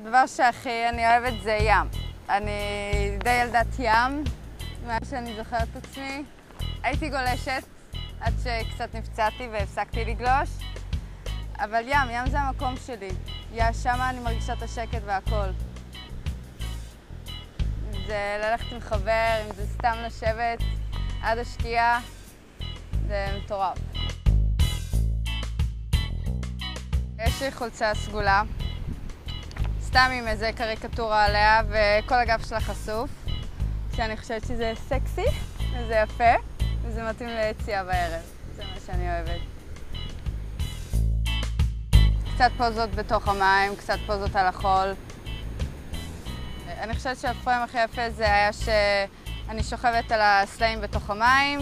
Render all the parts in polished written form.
הדבר שהכי אני אוהבת זה ים. אני די ילדת ים, מאז שאני זוכרת את עצמי. הייתי גולשת עד שקצת נפצעתי והפסקתי לגלוש. אבל ים זה המקום שלי. שם אני מרגישה את השקט והכל. אם זה ללכת עם חבר, אם זה סתם לשבת עד השקיעה, זה מטורף. יש לי חולצה סגולה, סתם עם איזה קריקטורה עליה וכל הגב שלה חשוף, שאני חושבת שזה סקסי וזה יפה וזה מתאים ליציאה בערב, זה מה שאני אוהבת. קצת פוזות בתוך המים, קצת פוזות על החול. אני חושבת שהפריים הכי יפה זה היה שאני שוכבת על הסלעים בתוך המים.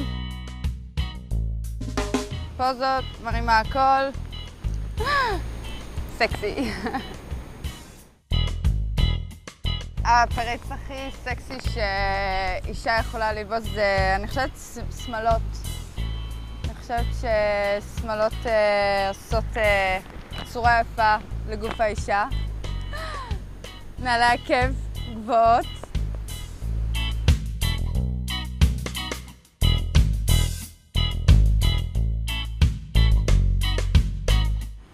פוזות, מרימה הכל. סקסי. הפריץ הכי סקסי שאישה יכולה ללבוש זה, אני חושבת, שמלות. אני חושבת ששמלות עושות צורה יפה לגוף האישה. נעלי עקב גבוהות.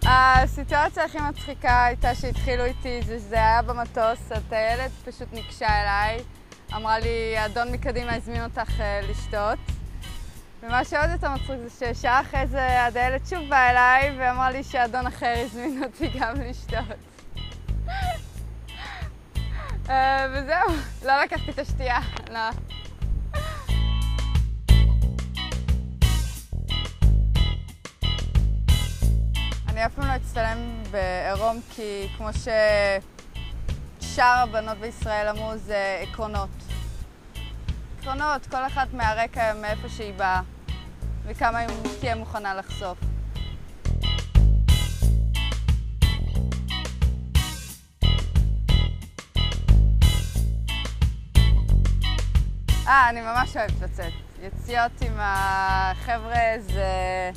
הסיטואציה הכי מצחיקה הייתה שהתחילו איתי, זה היה במטוס, הטיילת פשוט ניגשה אליי, אמרה לי, האדון מקדימה הזמין אותך לשתות. ומה שעוד יותר מצחיק זה ששעה אחרי זה הטיילת שוב באה אליי ואמרה לי שהאדון אחר הזמין אותי גם לשתות. וזהו, לא לקחתי את השתייה, לא. אני אף פעם לא אצטלם בעירום כי כמו ששאר הבנות בישראל אמרו זה עקרונות. עקרונות, כל אחת מהרקע מאיפה שהיא באה וכמה היא תהיה מוכנה לחשוף. אני ממש אוהבת לצאת. יציאות עם החבר'ה זה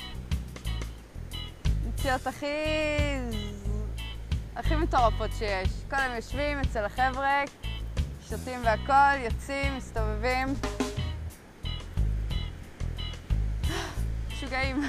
יציאות הכי מטורפות שיש. כל הם יושבים אצל החבר'ה, שותים והכל, יוצאים, מסתובבים. משוגעים.